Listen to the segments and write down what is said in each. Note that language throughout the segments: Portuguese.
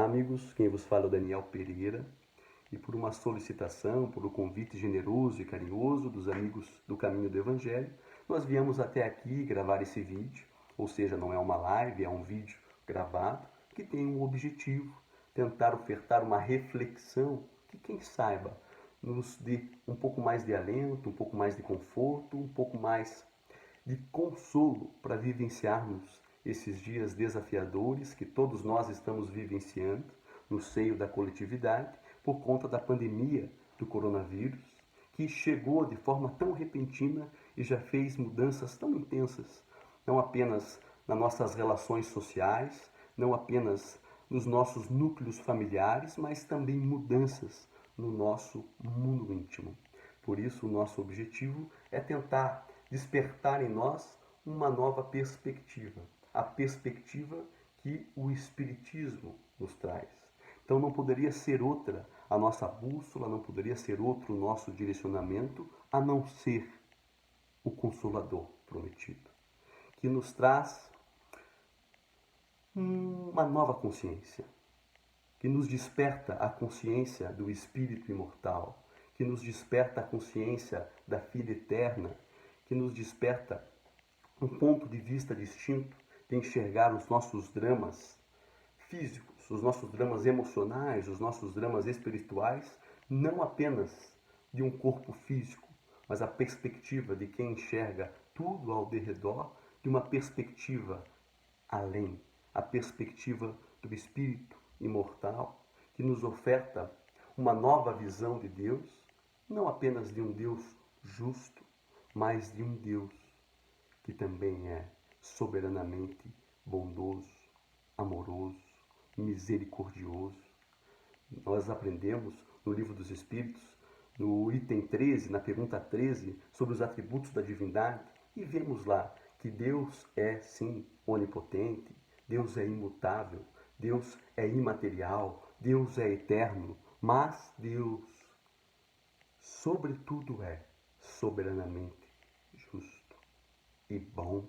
amigos, quem vos fala é o Daniel Pereira, e por uma solicitação, por um convite generoso e carinhoso dos amigos do Caminho do Evangelho, nós viemos até aqui gravar esse vídeo, ou seja, não é uma live, é um vídeo gravado, que tem um objetivo, tentar ofertar uma reflexão que, quem saiba, nos dê um pouco mais de alento, um pouco mais de conforto, um pouco mais de consolo para vivenciarmos esses dias desafiadores que todos nós estamos vivenciando no seio da coletividade por conta da pandemia do coronavírus, que chegou de forma tão repentina e já fez mudanças tão intensas, não apenas nas nossas relações sociais, não apenas nos nossos núcleos familiares, mas também mudanças no nosso mundo íntimo. Por isso, o nosso objetivo é tentar despertar em nós uma nova perspectiva, a perspectiva que o Espiritismo nos traz. Então não poderia ser outra a nossa bússola, não poderia ser outro o nosso direcionamento, a não ser o Consolador prometido, que nos traz uma nova consciência, que nos desperta a consciência do Espírito imortal, que nos desperta a consciência da vida eterna, que nos desperta um ponto de vista distinto de enxergar os nossos dramas físicos, os nossos dramas emocionais, os nossos dramas espirituais, não apenas de um corpo físico, mas a perspectiva de quem enxerga tudo ao derredor, de uma perspectiva além, a perspectiva do Espírito imortal, que nos oferta uma nova visão de Deus, não apenas de um Deus justo, mas de um Deus que também é soberanamente bondoso, amoroso, misericordioso. Nós aprendemos no Livro dos Espíritos, no item 13, na pergunta 13, sobre os atributos da divindade, e vemos lá que Deus é, sim, onipotente, Deus é imutável, Deus é imaterial, Deus é eterno, mas Deus, sobretudo, é soberanamente justo e bom.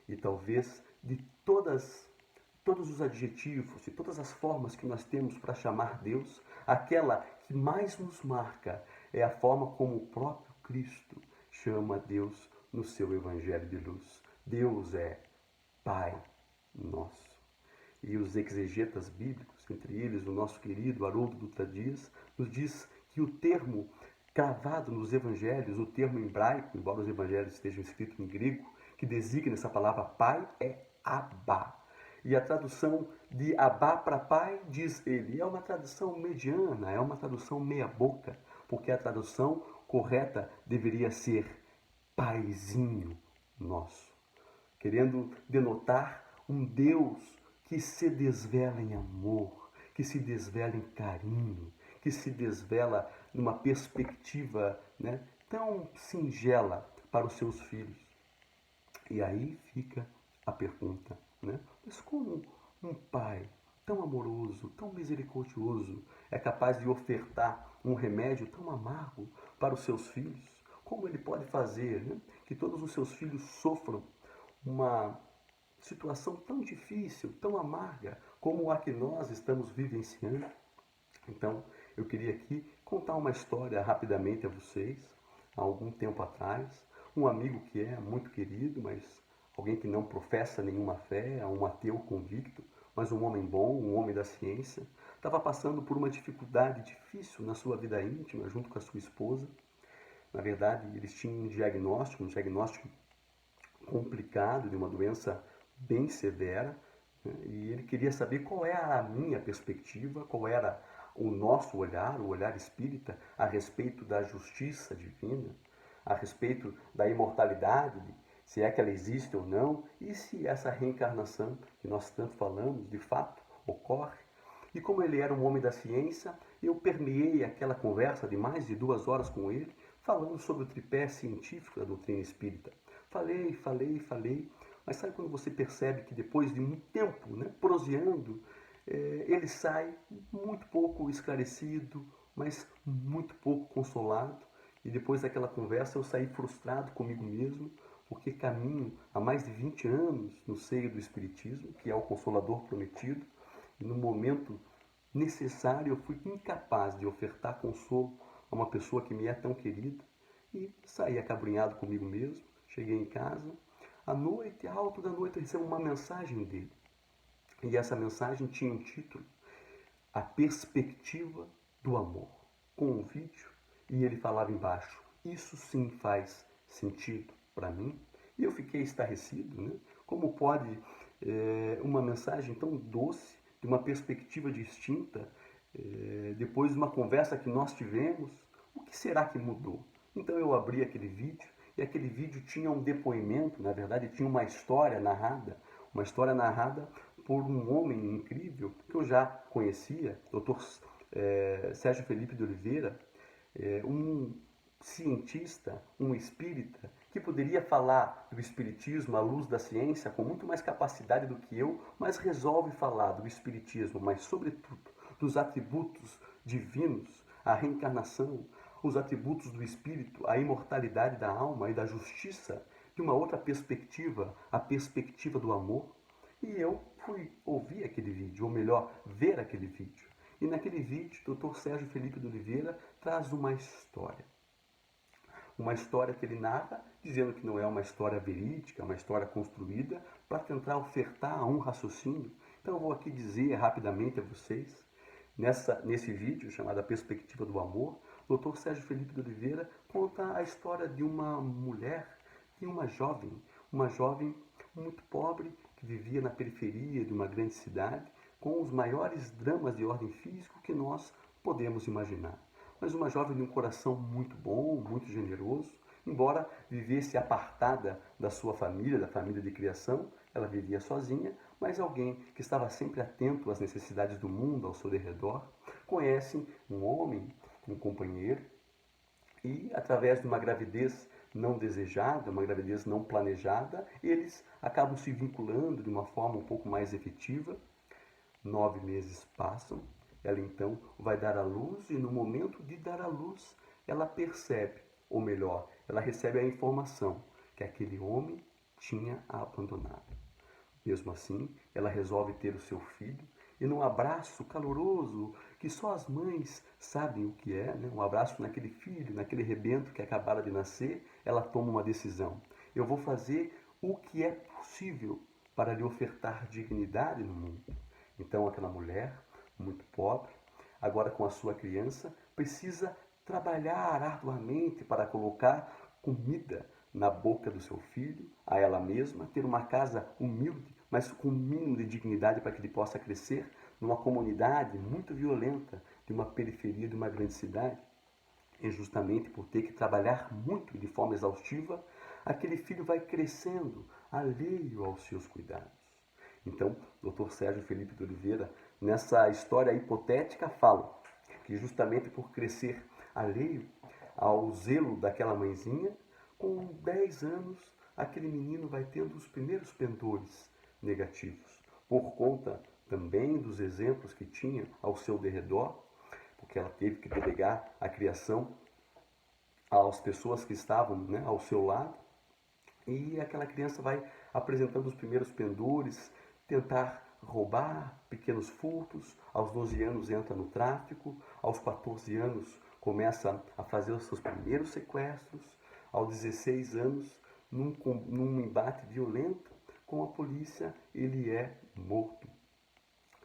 E talvez de todos os adjetivos e todas as formas que nós temos para chamar Deus, aquela que mais nos marca é a forma como o próprio Cristo chama Deus no seu Evangelho de luz. Deus é Pai nosso. E os exegetas bíblicos, entre eles o nosso querido Haroldo Dutra Dias, nos diz que o termo cravado nos evangelhos, o termo hebraico, embora os evangelhos estejam escritos em grego, que designa essa palavra pai é Abá. E a tradução de Abá para pai, diz ele, é uma tradução mediana, é uma tradução meia boca, porque a tradução correta deveria ser paizinho nosso, querendo denotar um Deus que se desvela em amor, que se desvela em carinho, que se desvela numa perspectiva, né, tão singela para os seus filhos. E aí fica a pergunta, né? Mas como um pai tão amoroso, tão misericordioso, é capaz de ofertar um remédio tão amargo para os seus filhos? Como ele pode fazer, né, que todos os seus filhos sofram uma situação tão difícil, tão amarga, como a que nós estamos vivenciando? Então, eu queria aqui contar uma história rapidamente a vocês. Há algum tempo atrás, um amigo que é muito querido, mas alguém que não professa nenhuma fé, é um ateu convicto, mas um homem bom, um homem da ciência, estava passando por uma dificuldade difícil na sua vida íntima, junto com a sua esposa. Na verdade, eles tinham um diagnóstico complicado de uma doença bem severa, né? E ele queria saber qual era a minha perspectiva, qual era o nosso olhar, o olhar espírita, a respeito da justiça divina, a respeito da imortalidade, se é que ela existe ou não, e se essa reencarnação que nós tanto falamos, de fato, ocorre. E como ele era um homem da ciência, eu permeei aquela conversa de mais de 2 horas com ele, falando sobre o tripé científico da doutrina espírita. Falei, mas sabe quando você percebe que depois de um tempo, né, proseando, ele sai muito pouco esclarecido, mas muito pouco consolado. E depois daquela conversa eu saí frustrado comigo mesmo, porque caminho há mais de 20 anos no seio do Espiritismo, que é o Consolador prometido, e no momento necessário, eu fui incapaz de ofertar consolo a uma pessoa que me é tão querida e saí acabrunhado comigo mesmo. Cheguei em casa, à noite, alto da noite, eu recebo uma mensagem dele. E essa mensagem tinha um título: A Perspectiva do Amor, com um vídeo, e ele falava embaixo: isso sim faz sentido para mim. E eu fiquei estarrecido, né? Como pode uma mensagem tão doce, de uma perspectiva distinta, depois de uma conversa que nós tivemos, o que será que mudou? Então eu abri aquele vídeo, e aquele vídeo tinha um depoimento, na verdade tinha uma história narrada por um homem incrível que eu já conhecia, Dr. Sérgio Felipe de Oliveira, um cientista, um espírita, que poderia falar do espiritismo à luz da ciência com muito mais capacidade do que eu, mas resolve falar do espiritismo, mas sobretudo dos atributos divinos, a reencarnação, os atributos do espírito, a imortalidade da alma e da justiça, de uma outra perspectiva, a perspectiva do amor. E eu fui ouvir aquele vídeo, ou melhor, ver aquele vídeo. E naquele vídeo, o Dr. Sérgio Felipe de Oliveira traz uma história. Uma história que ele narra, dizendo que não é uma história verídica, uma história construída, para tentar ofertar um raciocínio. Então eu vou aqui dizer rapidamente a vocês, nesse vídeo chamado A Perspectiva do Amor, o Dr. Sérgio Felipe de Oliveira conta a história de uma mulher, de uma jovem muito pobre, que vivia na periferia de uma grande cidade, com os maiores dramas de ordem física que nós podemos imaginar. Mas uma jovem de um coração muito bom, muito generoso, embora vivesse apartada da sua família, da família de criação, ela vivia sozinha, mas alguém que estava sempre atento às necessidades do mundo ao seu redor, conhece um homem, um companheiro, e através de uma gravidez não desejada, uma gravidez não planejada, eles acabam se vinculando de uma forma um pouco mais efetiva. 9 meses passam, ela então vai dar à luz e no momento de dar à luz, ela percebe, ou melhor, ela recebe a informação que aquele homem tinha a abandonado. Mesmo assim, ela resolve ter o seu filho e num abraço caloroso, que só as mães sabem o que é, né? Um abraço naquele filho, naquele rebento que acabara de nascer, ela toma uma decisão. Eu vou fazer o que é possível para lhe ofertar dignidade no mundo. Então aquela mulher, muito pobre, agora com a sua criança, precisa trabalhar arduamente para colocar comida na boca do seu filho, a ela mesma, ter uma casa humilde, mas com um mínimo de dignidade para que ele possa crescer numa comunidade muito violenta de uma periferia de uma grande cidade. E justamente por ter que trabalhar muito de forma exaustiva, aquele filho vai crescendo alheio aos seus cuidados. Então, Dr. Sérgio Felipe de Oliveira, nessa história hipotética, fala que justamente por crescer alheio ao zelo daquela mãezinha, com 10 anos, aquele menino vai tendo os primeiros pendores negativos, por conta também dos exemplos que tinha ao seu derredor, porque ela teve que delegar a criação às pessoas que estavam, né, ao seu lado, e aquela criança vai apresentando os primeiros pendores, tentar roubar, pequenos furtos. Aos 12 anos entra no tráfico, aos 14 anos começa a fazer os seus primeiros sequestros, aos 16 anos, num embate violento com a polícia, ele é morto.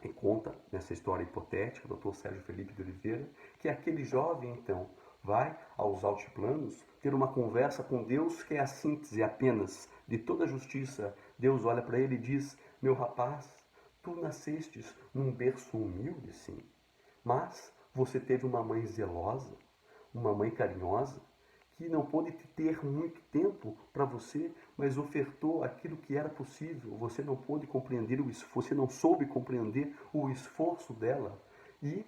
E conta, nessa história hipotética, o Dr. Sérgio Felipe de Oliveira, que aquele jovem, então, vai aos altiplanos ter uma conversa com Deus, que é a síntese apenas de toda a justiça. Deus olha para ele e diz: meu rapaz, tu nascestes num berço humilde, sim, mas você teve uma mãe zelosa, uma mãe carinhosa, que não pôde ter muito tempo para você, mas ofertou aquilo que era possível. Você não pôde compreender o esforço, você não soube compreender o esforço dela e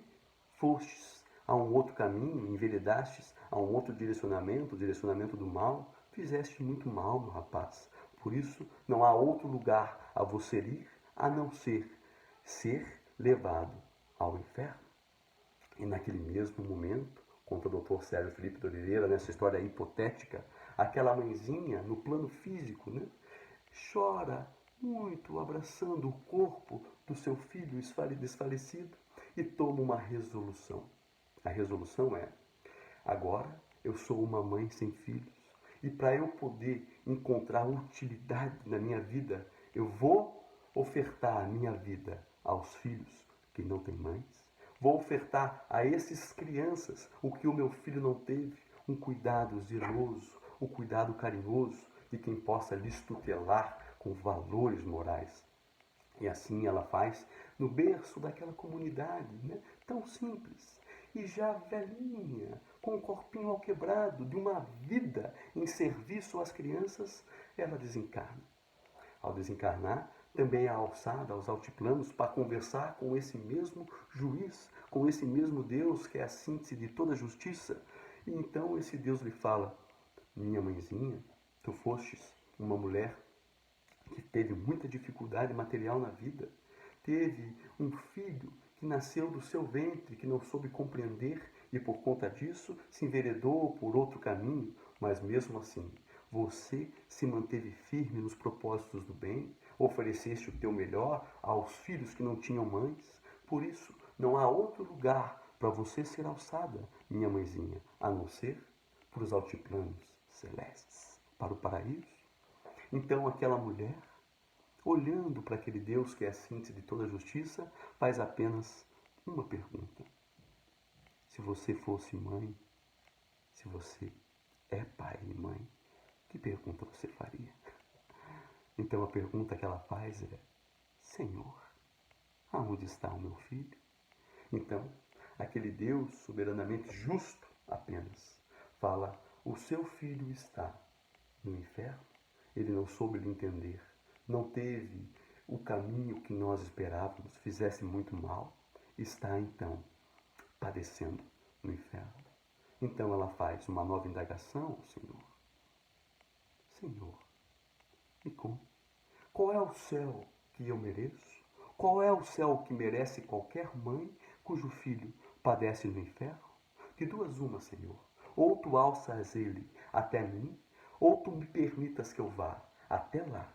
fostes a um outro caminho, enveredastes a um outro direcionamento, o direcionamento do mal. Fizeste muito mal, meu rapaz. Por isso, não há outro lugar a você ir a não ser levado ao inferno. E naquele mesmo momento, conta o Dr. Sérgio Felipe de Oliveira, nessa história hipotética, aquela mãezinha, no plano físico, né, chora muito, abraçando o corpo do seu filho desfalecido, e toma uma resolução. A resolução é: agora eu sou uma mãe sem filhos e para eu poder encontrar utilidade na minha vida, eu vou ofertar a minha vida aos filhos que não têm mães. Vou ofertar a esses crianças o que o meu filho não teve, um cuidado zeloso, um cuidado carinhoso de quem possa lhes tutelar com valores morais. E assim ela faz no berço daquela comunidade, né? Tão simples. E já velhinha, com o corpinho alquebrado de uma vida em serviço às crianças, ela desencarna. Ao desencarnar, também é alçada aos altiplanos para conversar com esse mesmo juiz, com esse mesmo Deus que é a síntese de toda a justiça. E então esse Deus lhe fala: minha mãezinha, tu fostes uma mulher que teve muita dificuldade material na vida, teve um filho que nasceu do seu ventre, que não soube compreender e por conta disso se enveredou por outro caminho, mas mesmo assim você se manteve firme nos propósitos do bem, ofereceste o teu melhor aos filhos que não tinham mães. Por isso, não há outro lugar para você ser alçada, minha mãezinha, a não ser para os altiplanos celestes, para o paraíso. Então aquela mulher, olhando para aquele Deus que é a síntese de toda a justiça, faz apenas uma pergunta: se você fosse mãe, se você é pai e mãe, que pergunta você faria? Então a pergunta que ela faz é: Senhor, aonde está o meu filho? Então, aquele Deus soberanamente justo apenas fala: o seu filho está no inferno. Ele não soube lhe entender, não teve o caminho que nós esperávamos, fizesse muito mal, está então padecendo no inferno. Então ela faz uma nova indagação ao Senhor: Senhor, me conte, qual é o céu que eu mereço? Qual é o céu que merece qualquer mãe cujo filho padece no inferno? De duas uma, Senhor. Ou tu alças ele até mim, ou tu me permitas que eu vá até lá,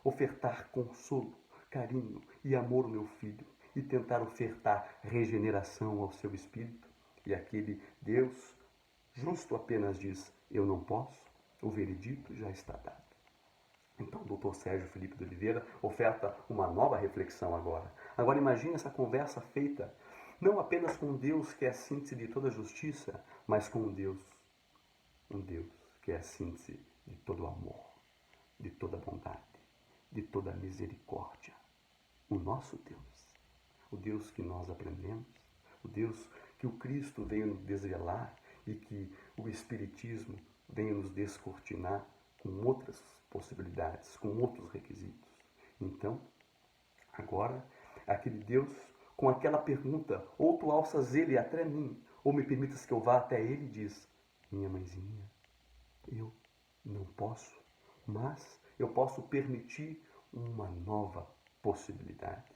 ofertar consolo, carinho e amor ao meu filho e tentar ofertar regeneração ao seu espírito. E aquele Deus justo apenas diz: eu não posso, o veredito já está dado. Então o Dr. Sérgio Felipe de Oliveira oferta uma nova reflexão agora. Agora imagine essa conversa feita não apenas com Deus que é a síntese de toda a justiça, mas com um Deus que é a síntese de todo o amor, de toda a bondade, de toda a misericórdia. O nosso Deus, o Deus que nós aprendemos, o Deus que o Cristo veio nos desvelar e que o Espiritismo veio nos descortinar com outras possibilidades, com outros requisitos. Então, agora, aquele Deus com aquela pergunta: ou tu alças ele até mim, ou me permitas que eu vá até ele, diz: minha mãezinha, eu não posso, mas eu posso permitir uma nova possibilidade.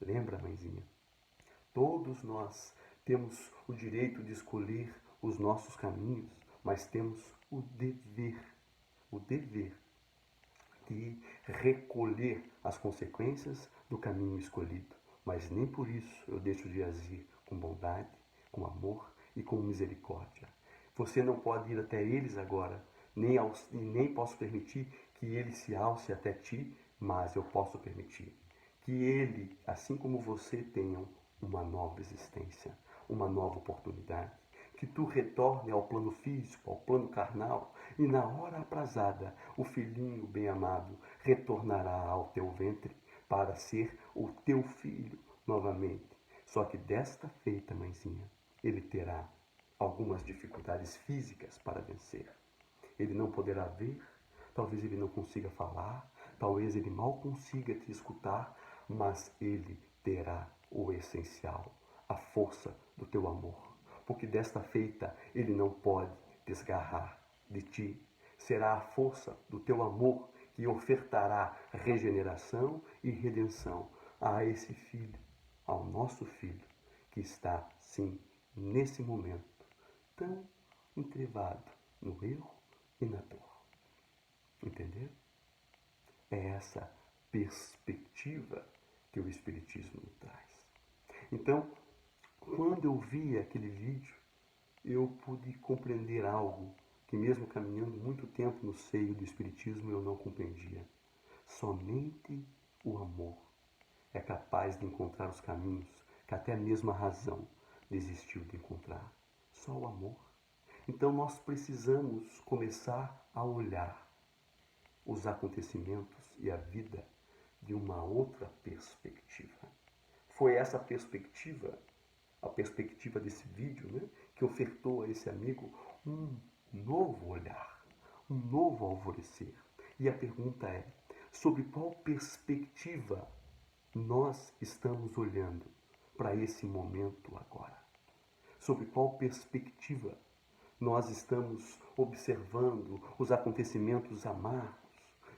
Lembra, mãezinha? Todos nós temos o direito de escolher os nossos caminhos, mas temos o dever de recolher as consequências do caminho escolhido. Mas nem por isso eu deixo de agir com bondade, com amor e com misericórdia. Você não pode ir até eles agora, nem posso permitir que ele se alce até ti, mas eu posso permitir que ele, assim como você, tenham uma nova existência, uma nova oportunidade. Que tu retorne ao plano físico, ao plano carnal, e na hora aprazada, o filhinho bem-amado retornará ao teu ventre para ser o teu filho novamente. Só que desta feita, mãezinha, ele terá algumas dificuldades físicas para vencer. Ele não poderá ver, talvez ele não consiga falar, talvez ele mal consiga te escutar, mas ele terá o essencial, a força do teu amor. Porque desta feita ele não pode desgarrar de ti. Será a força do teu amor que ofertará regeneração e redenção a esse filho, ao nosso filho, que está, sim, nesse momento, tão entrevado no erro e na dor. Entendeu? É essa perspectiva que o Espiritismo nos traz. Então, quando eu vi aquele vídeo, eu pude compreender algo que, mesmo caminhando muito tempo no seio do Espiritismo, eu não compreendia. Somente o amor é capaz de encontrar os caminhos que até mesmo a razão desistiu de encontrar. Só o amor. Então nós precisamos começar a olhar os acontecimentos e a vida de uma outra perspectiva. Foi essa perspectiva, a perspectiva desse vídeo, né, que ofertou a esse amigo um novo olhar, um novo alvorecer. E a pergunta é: sobre qual perspectiva nós estamos olhando para esse momento agora? Sobre qual perspectiva nós estamos observando os acontecimentos amargos,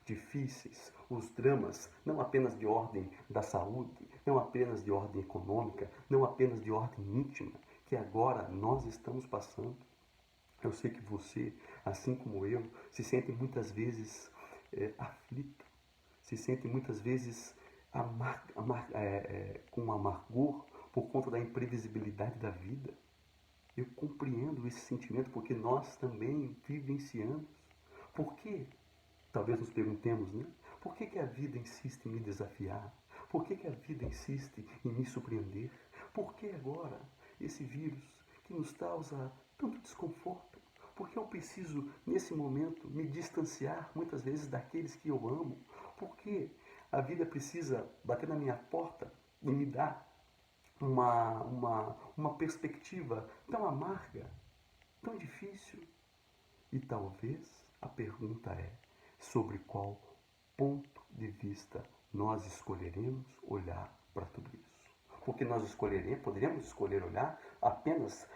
difíceis, os dramas, não apenas de ordem da saúde, não apenas de ordem econômica, não apenas de ordem íntima, que agora nós estamos passando? Eu sei que você, assim como eu, se sente muitas vezes aflito, se sente muitas vezes com amargor por conta da imprevisibilidade da vida. Eu compreendo esse sentimento porque nós também vivenciamos. Por que? Talvez nos perguntemos, né? Por que a vida insiste em me desafiar? Por que a vida insiste em me surpreender? Por que agora esse vírus que nos causa tanto desconforto? Por que eu preciso, nesse momento, me distanciar muitas vezes daqueles que eu amo? Por que a vida precisa bater na minha porta e me dar uma perspectiva tão amarga, tão difícil? E talvez a pergunta é: sobre qual ponto de vista nós escolheremos olhar para tudo isso? Porque nós poderíamos escolher olhar apenas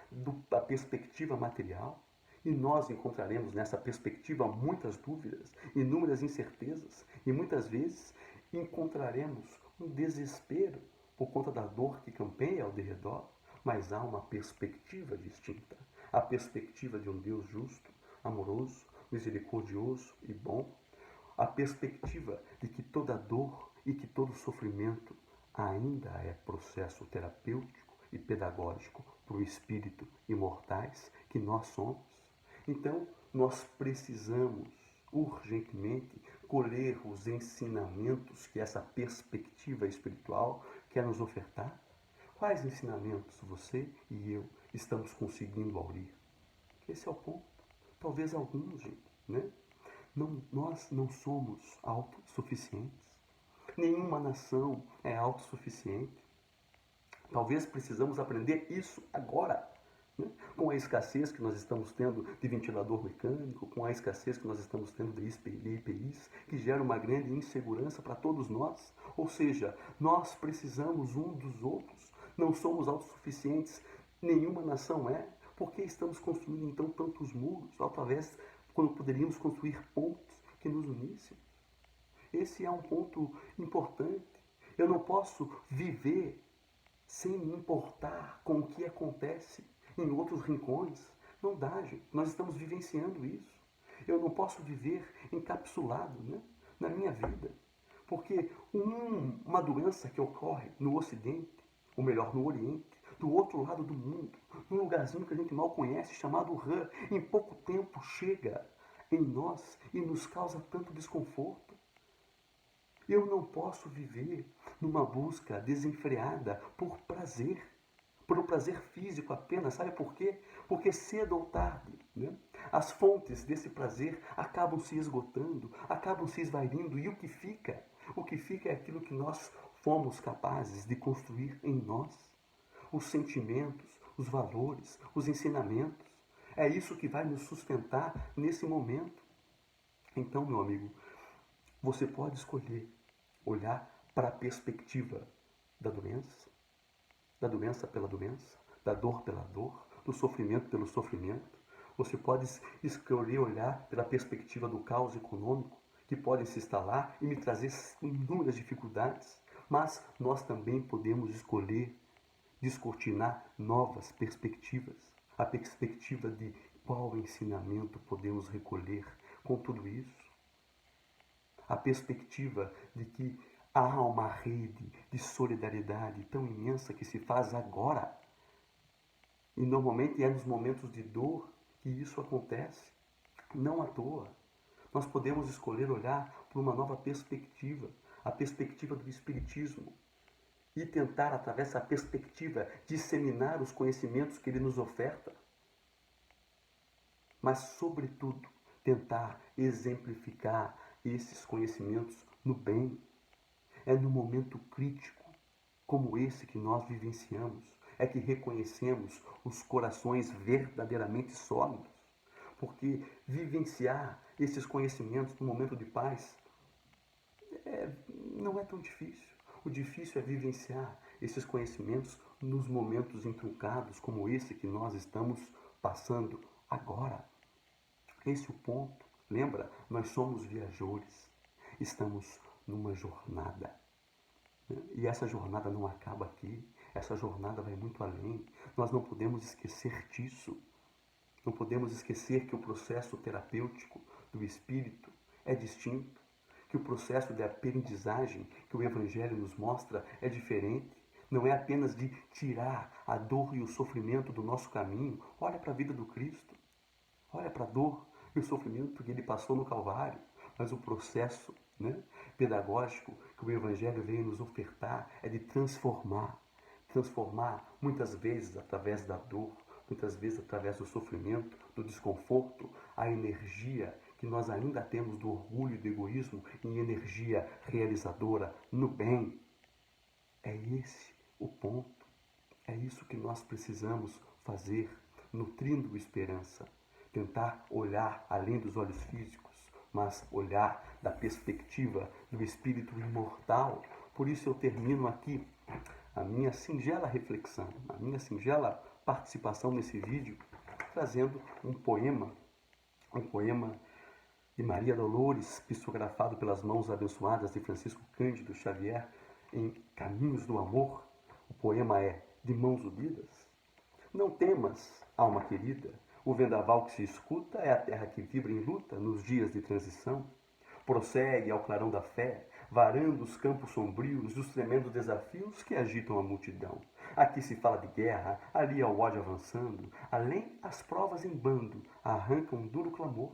da perspectiva material, e nós encontraremos nessa perspectiva muitas dúvidas, inúmeras incertezas, e muitas vezes encontraremos um desespero por conta da dor que campeia ao derredor. Mas há uma perspectiva distinta, a perspectiva de um Deus justo, amoroso, misericordioso e bom, a perspectiva de que toda dor e que todo sofrimento ainda é processo terapêutico e pedagógico para o espírito imortais que nós somos. Então, nós precisamos urgentemente colher os ensinamentos que essa perspectiva espiritual quer nos ofertar. Quais ensinamentos você e eu estamos conseguindo aurir? Esse é o ponto. Talvez alguns, gente, né? Nós não somos autossuficientes. Nenhuma nação é autossuficiente. Talvez precisamos aprender isso agora, né? Com a escassez que nós estamos tendo de ventilador mecânico, com a escassez que nós estamos tendo de EPIs, que gera uma grande insegurança para todos nós. Ou seja, nós precisamos um dos outros. Não somos autossuficientes, nenhuma nação é. Por que estamos construindo então tantos muros, através, quando poderíamos construir pontes que nos unissem? Esse é um ponto importante. Eu não posso viver sem me importar com o que acontece em outros rincões. Não dá, gente. Nós estamos vivenciando isso. Eu não posso viver encapsulado, né, na minha vida. Porque uma doença que ocorre no Ocidente, ou melhor, no Oriente, do outro lado do mundo, num lugarzinho que a gente mal conhece, chamado Han, em pouco tempo chega em nós e nos causa tanto desconforto. Eu não posso viver numa busca desenfreada por o prazer físico apenas. Sabe por quê? Porque cedo ou tarde, né, as fontes desse prazer acabam se esgotando, acabam se esvaindo, e o que fica? O que fica é aquilo que nós fomos capazes de construir em nós. Os sentimentos, os valores, os ensinamentos. É isso que vai nos sustentar nesse momento. Então, meu amigo, você pode escolher olhar para a perspectiva da doença pela doença, da dor pela dor, do sofrimento pelo sofrimento. Você pode escolher olhar pela perspectiva do caos econômico, que pode se instalar e me trazer inúmeras dificuldades. Mas nós também podemos escolher descortinar novas perspectivas. A perspectiva de qual ensinamento podemos recolher com tudo isso. A perspectiva de que há uma rede de solidariedade tão imensa que se faz agora E normalmente é nos momentos de dor que isso acontece, não à toa. Nós podemos escolher olhar por uma nova perspectiva, a perspectiva do Espiritismo, e tentar, através dessa perspectiva, disseminar os conhecimentos que ele nos oferta, mas, sobretudo, tentar exemplificar esses conhecimentos no bem. É no momento crítico, como esse que nós vivenciamos, é que reconhecemos os corações verdadeiramente sólidos. Porque vivenciar esses conhecimentos no momento de paz não é tão difícil. O difícil é vivenciar esses conhecimentos nos momentos entruncados como esse que nós estamos passando agora. Esse é o ponto. Lembra? Nós somos viajores. Estamos numa jornada. E essa jornada não acaba aqui. Essa jornada vai muito além. Nós não podemos esquecer disso. Não podemos esquecer que o processo terapêutico do espírito é distinto, que o processo de aprendizagem que o Evangelho nos mostra é diferente. Não é apenas de tirar a dor e o sofrimento do nosso caminho. Olha para a vida do Cristo. Olha para a dor e o sofrimento que ele passou no Calvário. Mas o processo, pedagógico que o Evangelho veio nos ofertar é de transformar. Transformar muitas vezes através da dor, muitas vezes através do sofrimento, do desconforto, a energia que nós ainda temos do orgulho e do egoísmo em energia realizadora, no bem. É esse o ponto. É isso que nós precisamos fazer, nutrindo esperança. Tentar olhar além dos olhos físicos, mas olhar da perspectiva do espírito imortal. Por isso eu termino aqui a minha singela reflexão, a minha singela participação nesse vídeo, trazendo um poema de Maria Dolores, psicografado pelas mãos abençoadas de Francisco Cândido Xavier, em Caminhos do Amor. O poema é De Mãos Unidas. Não temas, alma querida, o vendaval que se escuta é a terra que vibra em luta nos dias de transição. Prossegue ao clarão da fé, varando os campos sombrios dos tremendos desafios que agitam a multidão. Aqui se fala de guerra, ali é o ódio avançando, além as provas em bando arrancam um duro clamor.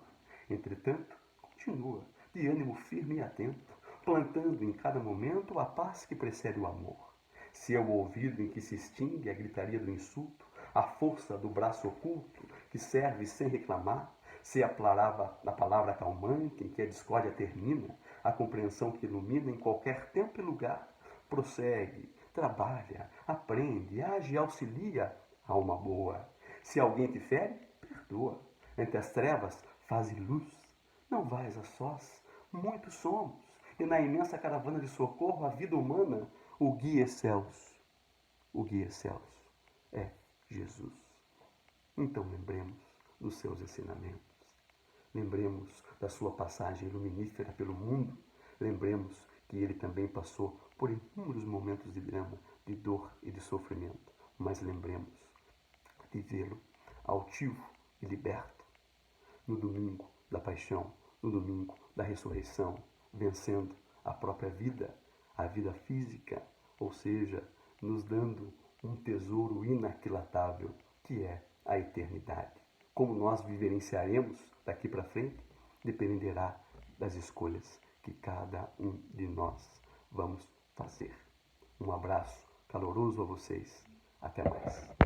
Entretanto, continua, de ânimo firme e atento, plantando em cada momento a paz que precede o amor. Se é o ouvido em que se extingue a gritaria do insulto, a força do braço oculto que serve sem reclamar, se é a palavra calmante em que a discórdia termina, a compreensão que ilumina em qualquer tempo e lugar, prossegue, trabalha, aprende, age e auxilia a alma boa. Se alguém te fere, perdoa. Entre as trevas, faze luz. Não vais a sós, muitos somos, e na imensa caravana de socorro a vida humana, o guia excelso. O guia excelso é Jesus. Então lembremos dos seus ensinamentos. Lembremos da sua passagem luminífera pelo mundo. Lembremos que ele também passou por inúmeros momentos de drama, de dor e de sofrimento. Mas lembremos de vê-lo altivo e liberto no domingo da paixão, no domingo da ressurreição, vencendo a própria vida, a vida física, ou seja, nos dando um tesouro inaquilatável, que é a eternidade. Como nós vivenciaremos daqui para frente, dependerá das escolhas que cada um de nós vamos fazer. Um abraço caloroso a vocês. Até mais.